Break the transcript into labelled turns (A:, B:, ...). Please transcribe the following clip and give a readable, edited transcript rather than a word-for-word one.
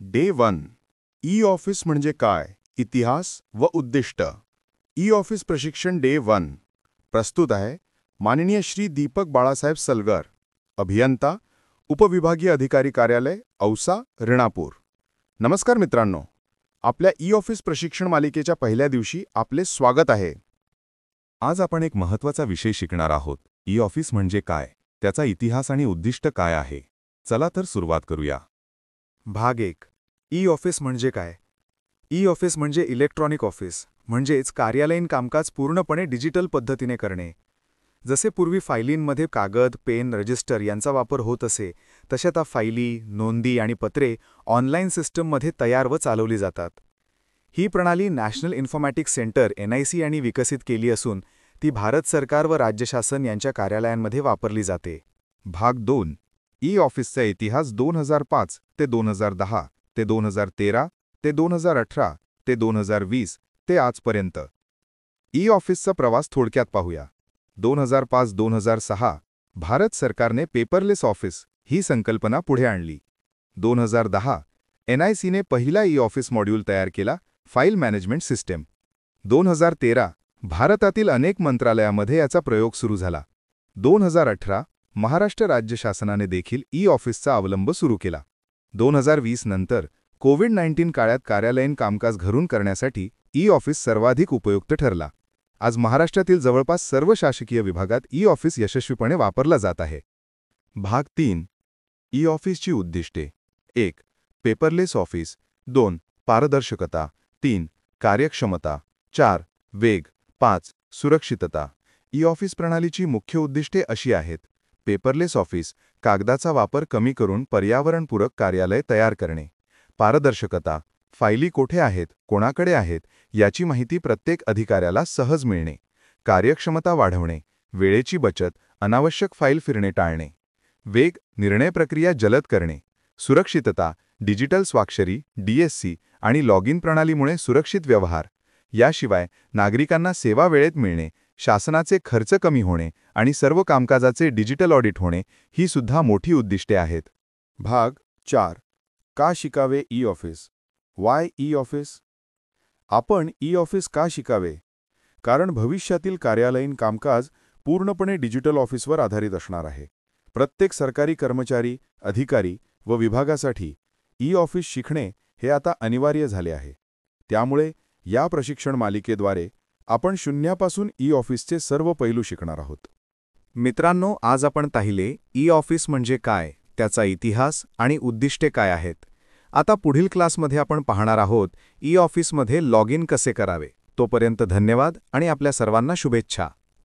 A: Day 1. E office म्हणजे काय? इतिहास व उद्दिष्ट. ई ऑफिस प्रशिक्षण डे 1. प्रस्तुत आहे माननीय श्री दीपक बाळासाहेब सलगर, अभियंता, उपविभागीय अधिकारी कार्यालय, औसा, रेणापूर. नमस्कार मित्रांनो, आपल्या ई ऑफिस प्रशिक्षण मालिकेच्या पहिल्या दिवशी आपले स्वागत आहे.
B: आज आपण एक महत्त्वाचा विषय शिकणार आहोत. ई ऑफिस म्हणजे काय, त्याचा इतिहास आणि उद्दिष्ट काय आहे. चला तर सुरुवात करूया.
C: भाग 1. ई ऑफिस म्हणजे काय? ई ऑफिस म्हणजे इलेक्ट्रॉनिक ऑफिस, म्हणजेच कार्यालयीन कामकाज पूर्णपणे डिजिटल पद्धतीने करणे. जसे पूर्वी फायलींमध्ये कागद, पेन, रजिस्टर यांचा वापर होत असे, तसे आता फायली, नोंदी आणि पत्रे ऑनलाईन सिस्टममध्ये तयार व चालवली जातात. ही प्रणाली नॅशनल इन्फॉर्मॅटिक्स सेंटर NIC यांनी विकसित केली असून ती भारत सरकार व राज्य शासन यांच्या कार्यालयांमध्ये वापरली जाते.
B: भाग 2. ई ऑफिसचा इतिहास 2005 ते 2010 ते 2013 ते 2018 ते 2020 ते आजपर्यंत. ई ऑफिसचा प्रवास थोडक्यात पाहूया. 2005-2006 भारत सरकारने पेपरलेस ऑफिस ही संकल्पना पुढे आणली. 2010 NICने पहिला ई ऑफिस मॉड्यूल तयार केला, फाईल मॅनेजमेंट सिस्टम. 2013 भारतातील अनेक मंत्रालयामध्ये याचा प्रयोग सुरू झाला. 2018 महाराष्ट्र राज्य शासनाने देखील ई ऑफिसचा अवलंब सुरू केला. 2020 नंतर कोविड-19 काळात कार्यालयीन कामकाज घरून करण्यासाठी ई ऑफिस सर्वाधिक उपयुक्त ठरला. आज महाराष्ट्रातील जवळपास सर्व शासकीय विभागात ई ऑफिस यशस्वीपणे वापरला जात आहे.
A: भाग 3. ई ऑफिसची उद्दिष्टे. 1. Paperless office. 2. पारदर्शकता. 3. कार्यक्षमता. 4. वेग. 5. सुरक्षितता. ई ऑफिस प्रणालीची मुख्य उद्दिष्टे अशी आहेत. पेपरलेस ऑफिस, कागदाचा वापर कमी करून पर्यावरणपूरक कार्यालय तयार करणे. पारदर्शकता, फायली कोठे आहेत, कोणाकडे आहेत याची माहिती प्रत्येक अधिकाऱ्याला सहज मिळणे. कार्यक्षमता वाढवणे, वेळेची बचत, अनावश्यक फाईल फिरणे टाळणे. वेग, निर्णय प्रक्रिया जलद करणे. सुरक्षितता, डिजिटल स्वाक्षरी DSC आणि लॉग इन प्रणालीमुळे सुरक्षित व्यवहार. याशिवाय नागरिकांना सेवा वेळेत मिळणे, शासनाचे खर्च कमी होणे आणि सर्व कामकाजाचे डिजिटल ऑडिट होणे ही सुद्धा मोठी उद्दिष्टे आहेत. भाग 4. का शिकावे e office? Y e office? आपण ई ऑफिस का शिकावे? कारण भविष्यातील कार्यालयीन कामकाज पूर्णपणे डिजिटल ऑफिसवर आधारित असणार आहे. प्रत्येक सरकारी कर्मचारी, अधिकारी व विभागासाठी ई ऑफिस शिकणे हे आता अनिवार्य झाले आहे. त्यामुळे या प्रशिक्षण मालिकेद्वारे आपण शून्यापासून ई ऑफिसचे सर्व पैलू शिकणार आहोत.
C: मित्रांनो, आज आपण पाहिले ई ऑफिस म्हणजे काय, त्याचा इतिहास आणि उद्दिष्टे काय आहेत. आता पुढील क्लासमध्ये आपण पाहणार आहोत ई ऑफिसमध्ये लॉग इन कसे करावे. तोपर्यंत धन्यवाद आणि आपल्या सर्वांना शुभेच्छा.